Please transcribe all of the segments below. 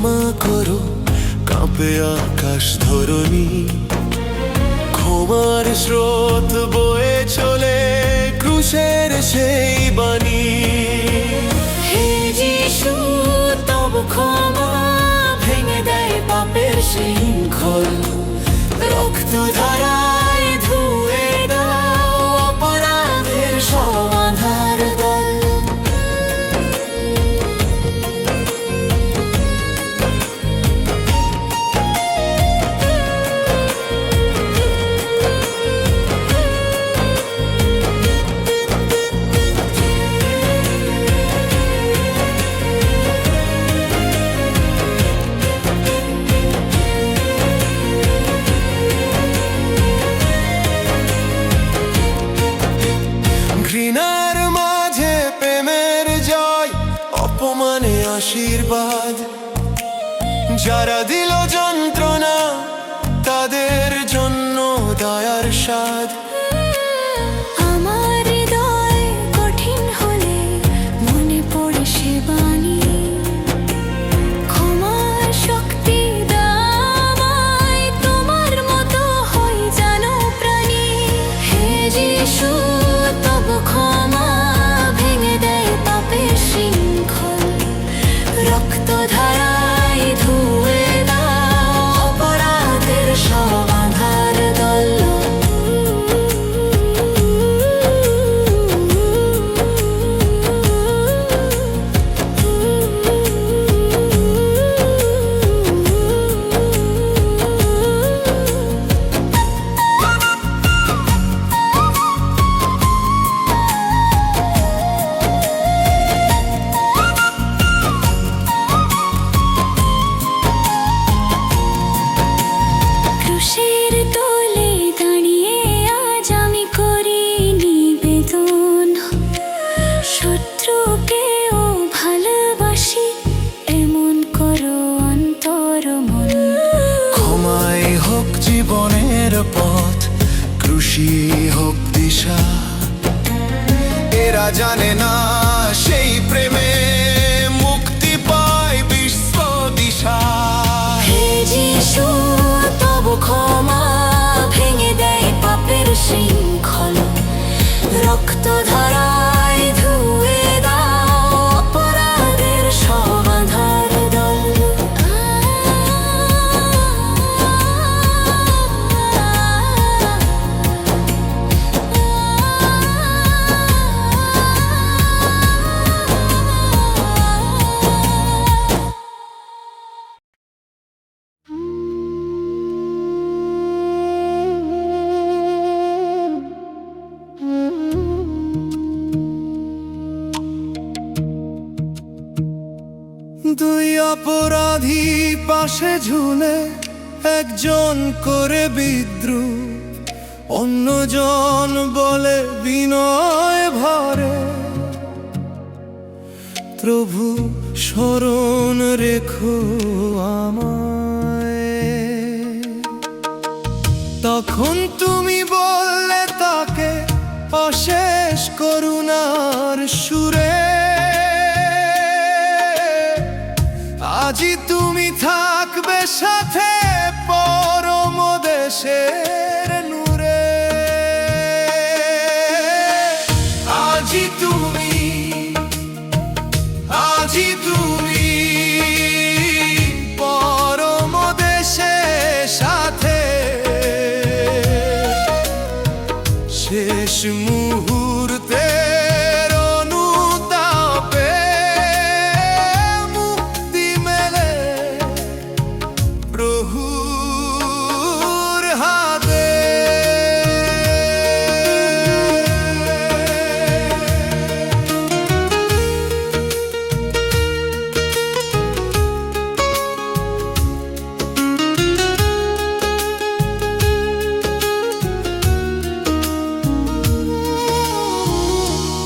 ক্ষমা করো, কাঁপে আকাশ ধরণী। ক্ষমার স্রোত বয়ে চলে ক্রুশের সেই বাণী। হে যিশু, তব ক্ষমা ভেঙে দেয় পাপের শৃঙ্খল। রক্ত ধারায় ধুয়ে দাও অপরাধের সব আঁধার দল। ঘৃণার মাঝে প্রেমের জয়, অপমানে আশীর্বাদ। যারা দিল যন্ত্রণা, তাদের জন্য দয়ার স্বাদ। আমার হৃদয় কঠিন হলে মনে পড়ে সে বাণী। ক্ষমার শক্তি দামায়, তোমার মতো হই জানো প্রাণী। হে যিশু, তব ক্ষমা ভেঙে দেয় পাপের শৃঙ্খল। রক্ত ধারায় ধুয়ে দাও অপরাধের সব আঁধার দল। ক্রুশের তলে দাঁড়িয়ে আজ আমি করি নিবেদন। শত্রুকেও ভালোবাসি, এমন করো অন্তর মন। ক্ষমাই হোক জীবনের পথ, ক্রুশি হোক দিশা। এরা জানে না সেই প্রেমে মুক্তি পায় বিশ্ব দিশা। হে যিশু, তব ক্ষমা ভেঙে দেয় পাপের শৃঙ্খল। রক্ত ধারায় ধুয়ে দাও অপরাধের সব আঁধার দল। দুই অপরাধী পাশে ঝুলে, একজন করে বিদ্রুপ, অন্যজন বলে বিনয় ভরে, প্রভু স্মরণ রেখো আমায়। তখন তুমি বললে তাকে অশেষ করুণার সুরে, আজই তুমি থাকবে সাথে পরম দেশের নূরে। আজই তুমি, আজই তুমি পরম দেশের সাথে। শেষ মুহূর্তের অনুতাপে মুক্তি মেলে প্রভুর হাতে।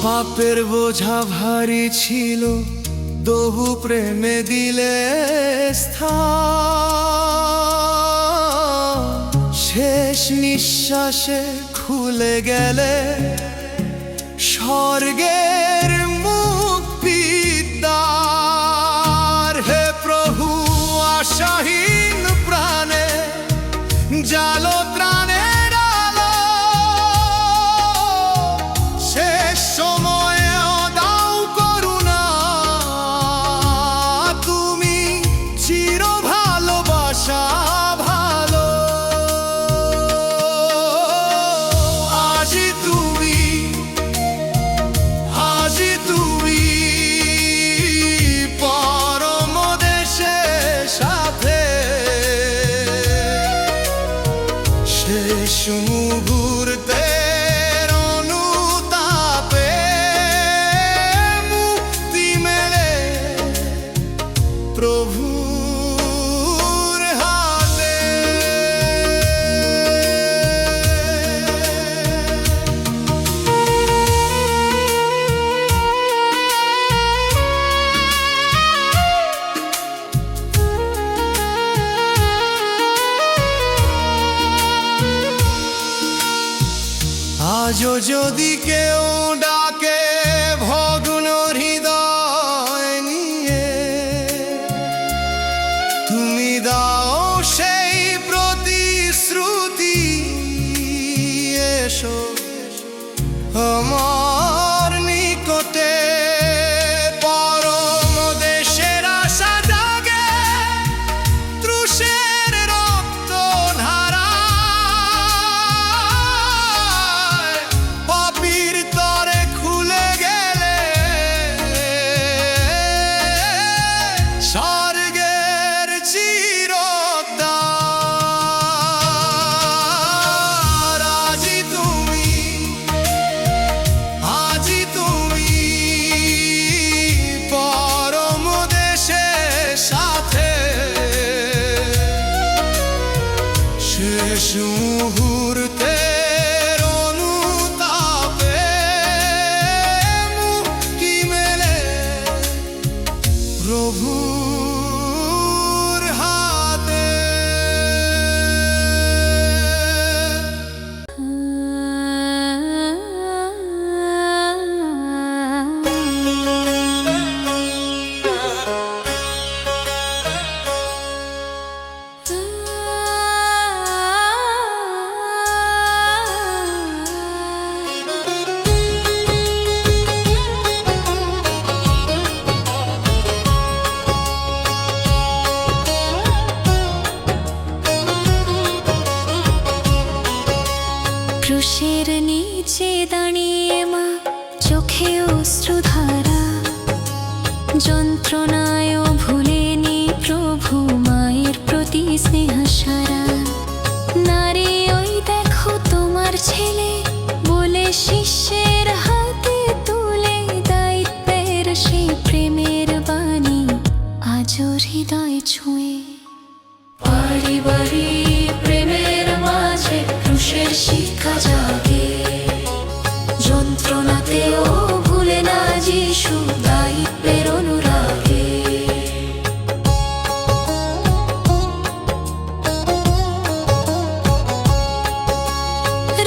পাপের বোঝা ভারী ছিল, তবু প্রেমে দিলে স্থান। শেষ নিঃশ্বাসে খুলে গেলে স্বর্গের মুক্তির দ্বার। হে প্রভু দিশাহীন প্রাণে জালো ত্রাণের আলো। শেষ সময়েও দাও করুণা, তুমি চির ভালোবাসা ভালো। আজি তুমি, আজি তুমি পরম দেশের সাথে শেষ মুহূর্তের অনুতাপে মুক্তি মেলে প্রভুর হাতে। আজও যদি কেউ ডাকে ভগ্ন হৃদয় নিয়ে, তুমি দাও সেই প্রতিশ্রুতি, এসো আমার নিকটে। পরম দেশের আশা জাগে তৃষের রক্ত ধারায়। পাপীর তরে খুলে গেলে স্বর্গের চিরদ্বার। আজি তুমি, আজি তুমি পরম দেশের সাথে শেষ মুহূর্তের অনুতাপে মুক্তি মেলে প্রভুর হাতে। ক্রুশের নিচে দাঁড়িয়ে মা, চোখে অশ্রুধারা, যন্ত্রণায়ও ভুলেনি প্রভু মায়ের প্রতি স্নেহ সারা। নারী ওই দেখো তোমার ছেলে বলে শিষ্যের হাতে তুলে দায়িত্বের সেই প্রেমের বাণী আজও হৃদয় ছুঁয়ে। পারিবারিক প্রেমের মাঝে ক্রুশের শিক্ষা জাগে, যন্ত্রণাতেও ভুলে না যিশু দায়িত্বের অনুরাগে।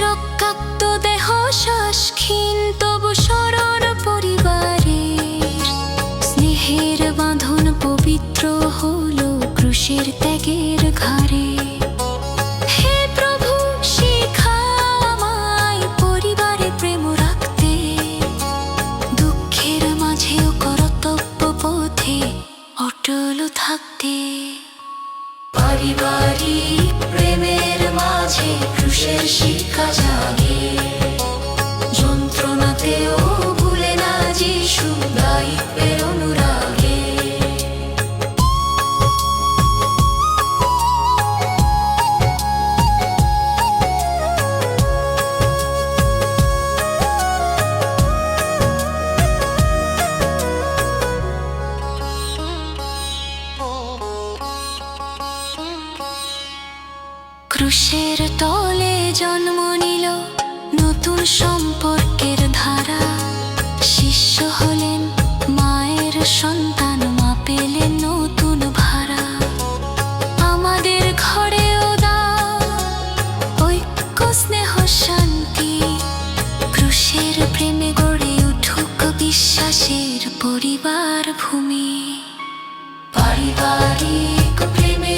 রক্তাক্ত দেহ শ্বাস ক্ষীণ তবু স্মরণ পরিবারের, স্নেহের বাঁধন পবিত্র হলো ক্রুশের ত্যাগের ঘাড়ে। হে প্রভু, শিখাও আমায় পরিবারে প্রেম রাখতে, দুঃখের মাঝেও কর্তব্য পথে অটল থাকতে। পারিবারিক প্রেমের মাঝে ক্রুশের শিক্ষা জাগে, যন্ত্রণাতেও ভুলে না যিশু দায়িত্বের অনুরাগে। ক্রুশের তলে জন্ম নিল নতুন সম্পর্কের ধারা। শিষ্য হলেন মায়ের সন্তান, মা পেলেন নতুন ভাড়া। আমাদের ঘরেও দাও ঐক্য, স্নেহ, শান্তি, ক্রুশের প্রেমে গড়ে উঠুক বিশ্বাসের পরিবার ভূমি। পারিবারিক প্রেমে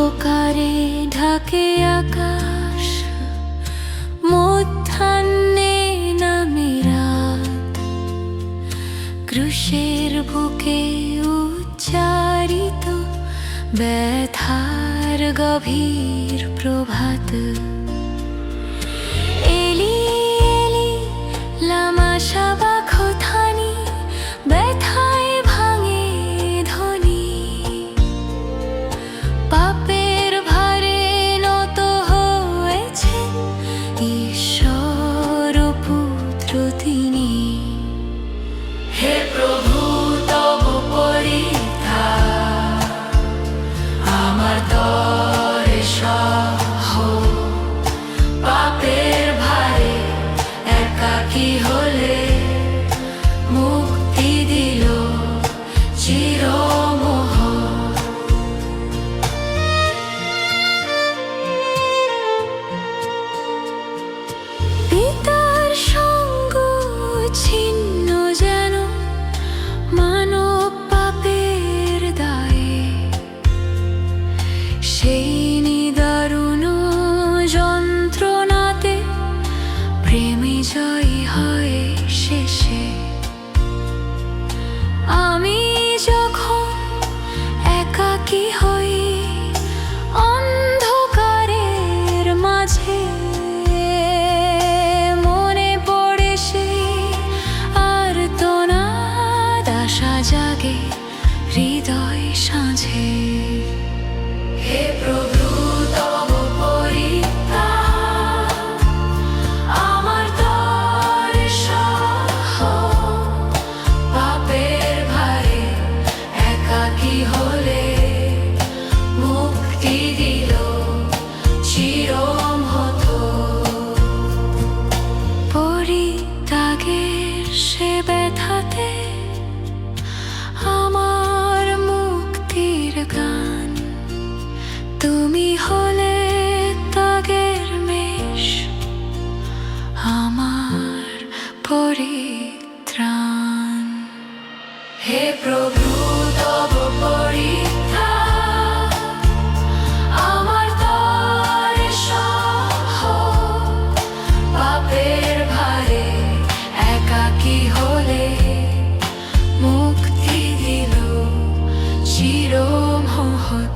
অন্ধকারে ঢাকে আকাশ, মধ্যাহ্নে নামে রাত, ক্রুশের বুকে উচ্চারিত ব্যথার গভীর প্রভাত। এলি এলি লামা সাবাখথানি, ব্যথায় ভাঙে ধ্বনি, পাপের ভারে নত হয়েছে ঈশ্বর পুত্র তিনি। হে প্রভু তব পরিত্রাণ আমার তরে সহ, পাপের ভারে একাকী হলে মুক্তি দিল চিরমোহ। পিতার সঙ্গ ছিন্ন যেন মানব পাপের দায়ে, সেই নিদারুণ যন্ত্রণাতে প্রেমে জয়ী হয় শেষে। আমি যখন একাকী হই অন্ধকারের মাঝে, মনে পড়ে সেই আর্তনাদ, আশা জাগে হৃদয় সাঁঝে। হে প্রভু তব পরিত্রাণ আমার তরে সহ, পাপের ভারে একাকী হলে মুক্তি দিল চিরমহৎ। পরিত্যাগের সে ব্যথাতে আমার মুক্তির গান, তুমি হলে ত্যাগের মেষ আমার পরিত্রাণ। হে প্রভু তব পরিত্রাণ আমার তরে সহ, পাপের ভারে একাকী হলে মুক্তি দিল চিরমহৎ।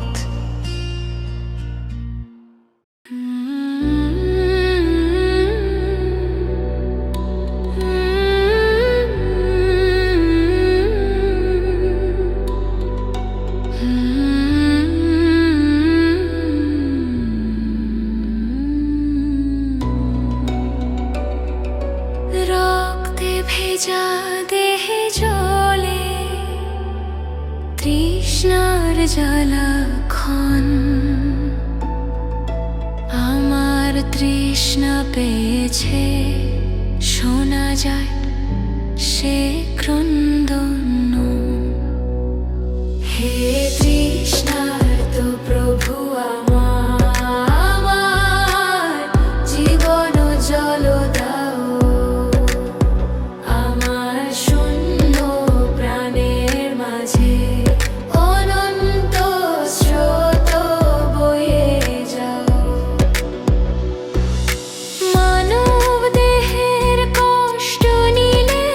রক্তে ভেজা দেহে জ্বলে তৃষ্ণার জ্বালাক্ষণ, আমার তৃষ্ণা পেয়েছে শোনা যায় সে ক্রন্দন। হে তৃষ্ণার্ত প্রভু আমার জীবন জল দাও, আমার শূন্য প্রাণের মাঝে অনন্ত স্রোত বয়ে যাও। মানব দেহের কষ্ট নিলে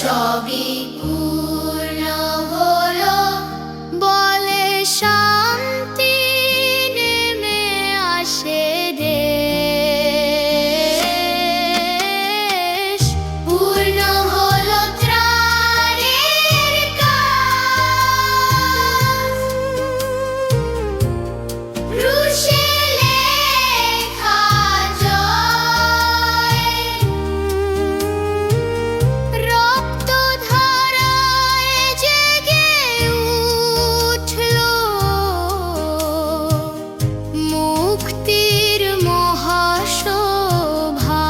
সবই পূর্ণ হলো বলে শান্তি নেমে আসে দেশ পূর্ণ হলো ত্রাণের কাজ ক্রুশে লেখা জয় রক্ত ধারায় জেগে উঠলো মুক্তির মহাশোভা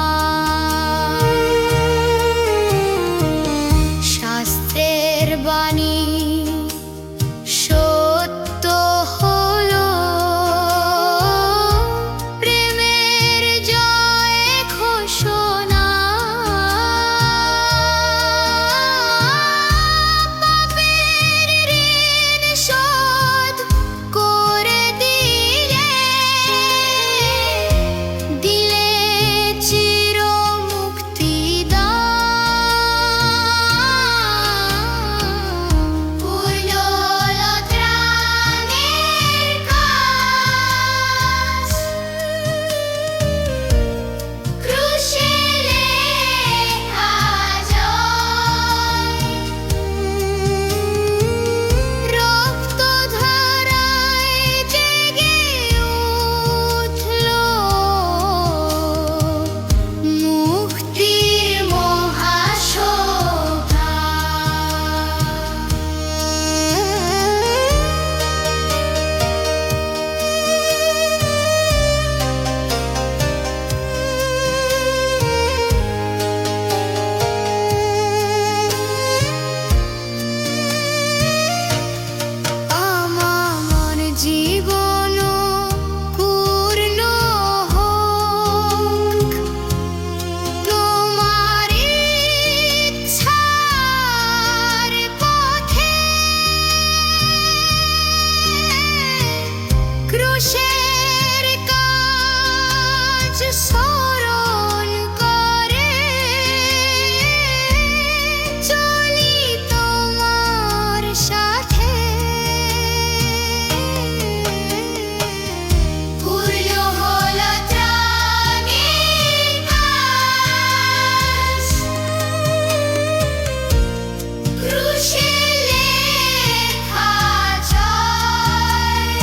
শাস্ত্রের বাণী সত্য হলো প্রেমের জয় ঘোষণা পাপের ঋণ শোধ করে দিলে দিলে চির মুক্তিদান পূর্ণ হলো ত্রাণের কাজ ক্রুশে লেখা জয় রক্ত ধারায় জেগে উঠলো মুক্তির মহাশোভা আমার জীবন পূর্ণ হোক তোমার ইচ্ছার পথে ক্রুশের কাজ স্মরণ করে চলি তোমার সাথে পূর্ণ হলো ত্রাণের কাজ ক্রুশে লেখা জয়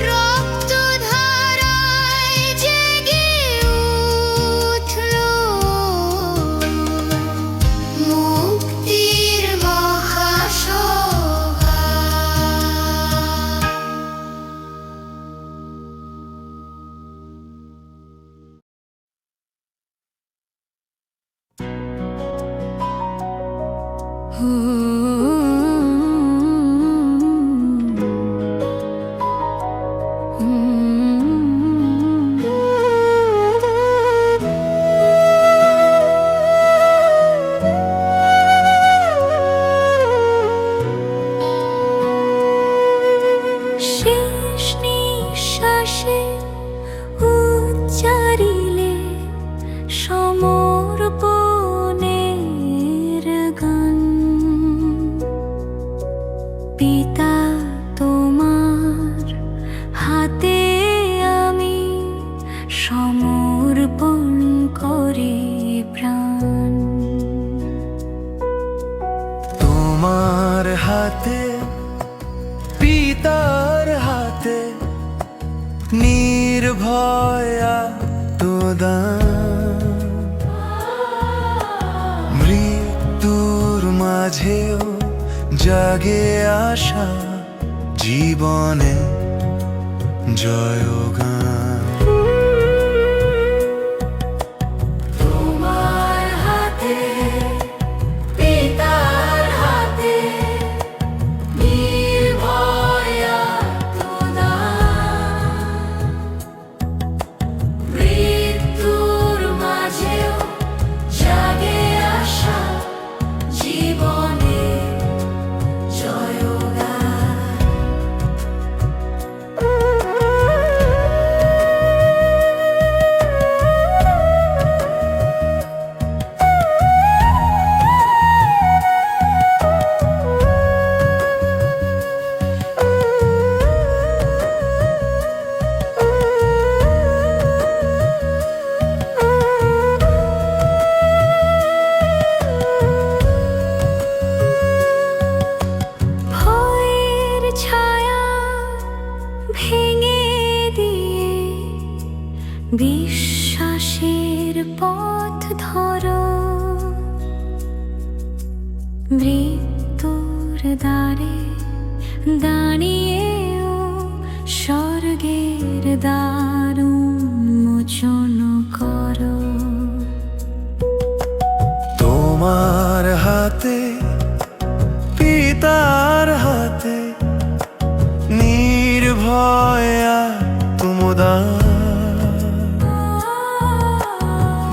রক্ত ধারায় জেগে উঠলো মুক্তির মহাশোভা শেষ নিঃশ্বাসে উচ্চারিলে সমর্পণের গান পিতা তোমার হাতে আমি সমর্পণ করি প্রাণ তোমার হাতে পিতার হাতে নির্ভয়া তোদান মৃত্যুর মাঝেও জাগে আশা জীবনে জয়গান তোমার হাতে পিতার হাতে নির্ভয়া তোদান মৃত্যুর মাঝেও জাগে আশা জীবনে জয়গান বিশ্বাসের পথ ধরো, মৃত্যুর দ্বারে দাঁড়িয়েও স্বর্গের দ্বার উন্মোচন করো। তোমার হাতে পিতার হাতে নির্ভয় আত্মদান,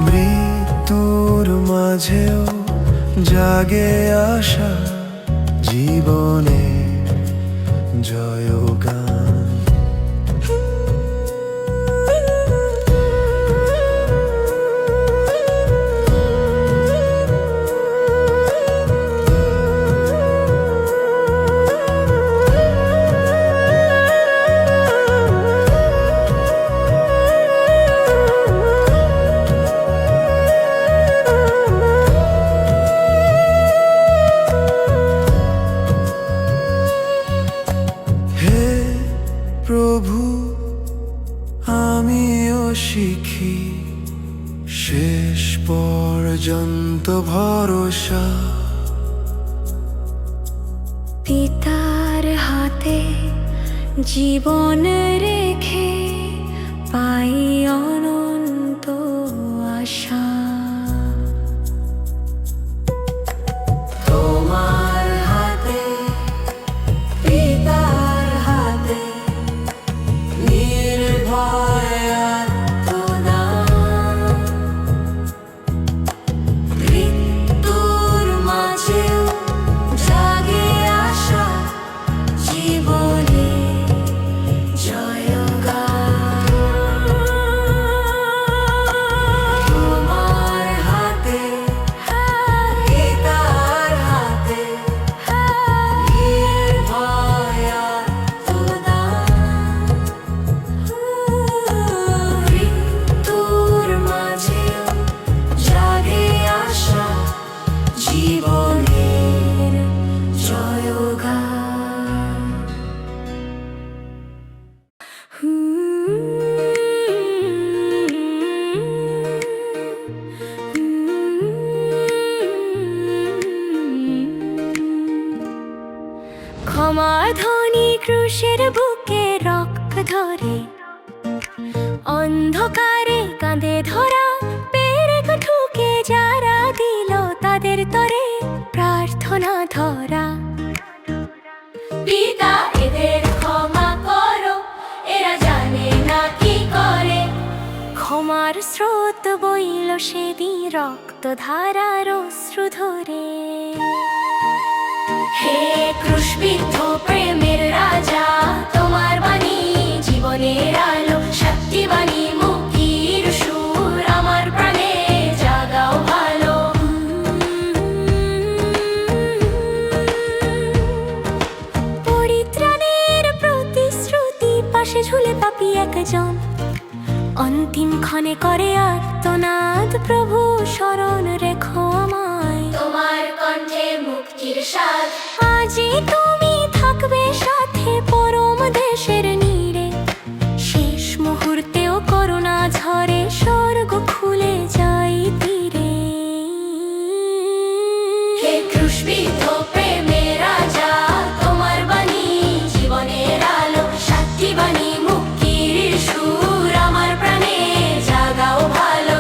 মৃত্যুর মাঝেও জাগে আশা, জীবনে জয়গান। প্রভু আমিও শিখি শেষ পর্যন্ত ভরসা, পিতার হাতে জীবন রেখে পাই অনন্ত আশা। তোমার হাতে পিতার হাতে নির্ভয় আত্মদান, মৃত্যুর মাঝেও জাগে আশা, জীবনে জয়গান। তোমার হাতে পিতার হাতে নির্ভয় আত্মদান, মৃত্যুর মাঝেও জাগে আশা, জীবনের জয়গান। ক্ষমার ধ্বনি ক্রুশের বুকে রক্ত ধরে, অন্ধকারে কাঁধে ধরা পেরেক ঠুকে যারা দিল তাদের তরে প্রার্থনা ধরা। পিতা এদের ক্ষমা করো, এরা জানে না কি করে। ক্ষমার স্রোত বইল সেদিন রক্ত ধারার অশ্রু ধরে। হে ক্রুশবিদ্ধ প্রেমের রাজা, তোমার বাণী জীবনের আলো, শক্তি বাণী মুক্তির সুর, আমার প্রাণে জাগাও ভালো। পরিত্রাণের প্রতিশ্রুতি, পাশে ঝুলে পাপি একজন, অন্তিম ক্ষণে করে আর্তনাদ, প্রভু শরণ রেখো আমায়। তোমার কণ্ঠে মুক্তির স্বাদ, আজই তুমি থাকবে সাথে পরম দেশের নীড়ে। শেষ মুহূর্তেও করুণা ঝরে, স্বর্গ খুলে যাই তীরে। হে ক্রুশবিদ্ধ প্রেমের রাজা, তোমার বাণী জীবনের আলো, শক্তি বাণী মুক্তির সুর, আমার প্রাণে জাগাও ভালো।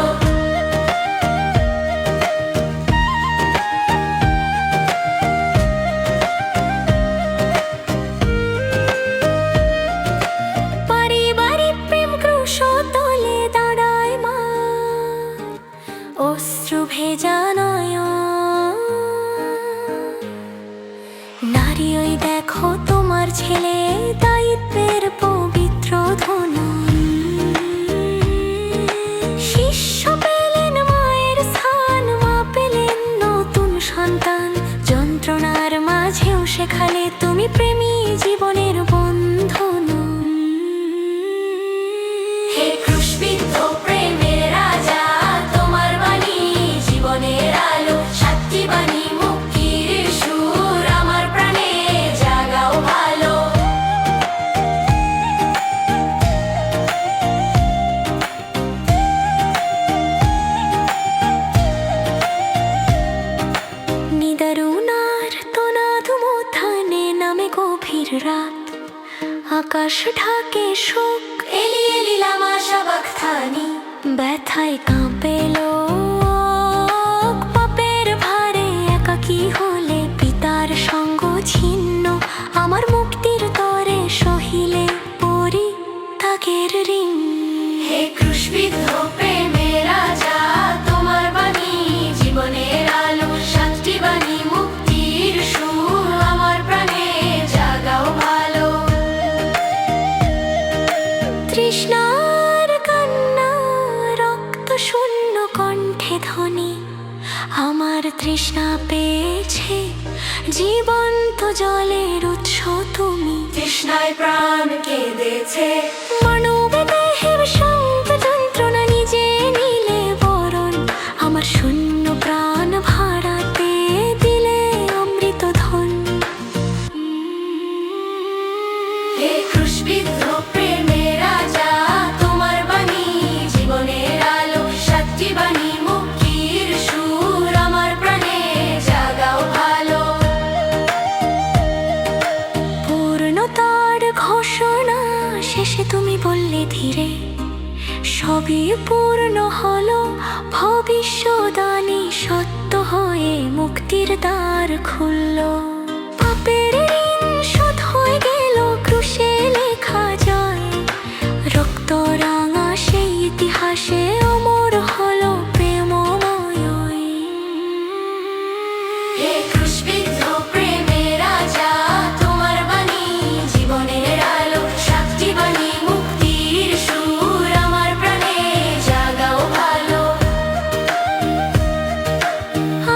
আকাশ ঢাকে সুখ এলি এলি লামা সাবাকথানি ব্যথায় কাঁপে লোক পাপের ভারে একাকী হলে পিতার সঙ্গ ছিন্ন আমার মুক্তির তরে সহিলে পরি তাগের ঋণ হে ক্রুশবিদ্ধ প্রেমের রাজা তোমার বাণী জীবনের আলো সাতটি বাণী মুক্তির সুর আমার প্রাণে জাগাও ভালো তৃষ্ণার কান্না রক্ত শূন্য কণ্ঠে ধ্বনি আমার তৃষ্ণা পেয়েছে জীবন্ত জলের উৎস তুমি তৃষ্ণায় প্রাণ কেঁদেছে মানব দেহের শান্ত যন্ত্রণা নিজে নিলে বরণ আমার শূন্য প্রাণ ভাড়াতে দিলে অমৃত ধন হে ক্রুশবিদ্ধ প্রেমের রাজা তোমার বাণী জীবনের আলো সাতটি বাণী মুক্তির সুর আমার প্রাণে জাগাও ভালো পূর্ণতার ঘোষণা শেষে তুমি বললে ধীরে সবই পূর্ণ হলো ভবিষ্যদানী সত্য হয়ে মুক্তির দ্বার খুলল পাপের ঋণ শোধ হয়ে গেল ক্রুশে লেখা যায় রক্ত রাঙা সেই ইতিহাসে অমর হলো প্রেমময় হে ক্রুশবিদ্ধ প্রেমের রাজা তোমার বাণী জীবনের আলো সাতটি বাণী মুক্তির সুর আমার প্রাণে জাগাও ভালো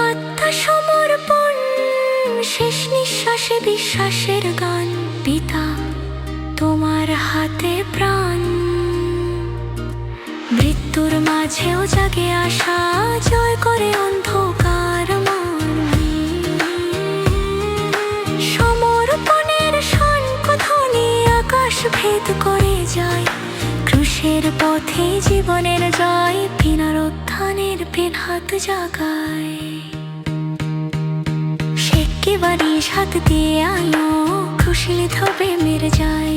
আত্মা সমর্পণ শেষ নিঃশ্বাসে বিশ্বাসের গান পিতা তোমার হাতে প্রাণ মৃত্যুর মাঝেও জাগে আশা জয় করে অন্ধকার মান সমর্পণের শঙ্খধ্বনি আকাশ ভেদ করে যায় ক্রুশের পথে জীবনের জয় পুনরুত্থানের পেনহাত জাগায় সেকেবারে সাথ দিয়ে আলো খুশিলে ধবে মেরে যায়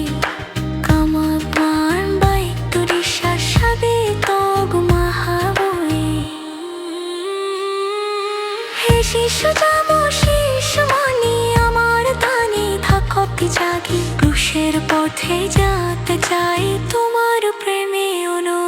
কামা পান বাই তুরি শাসাবে তগ মাহাবয়ে হে শিশু যাবো শিশু মানি আমার দানে থাকি জাগি ক্রুশের পথে যাতে চাই তোমার প্রেমে অনু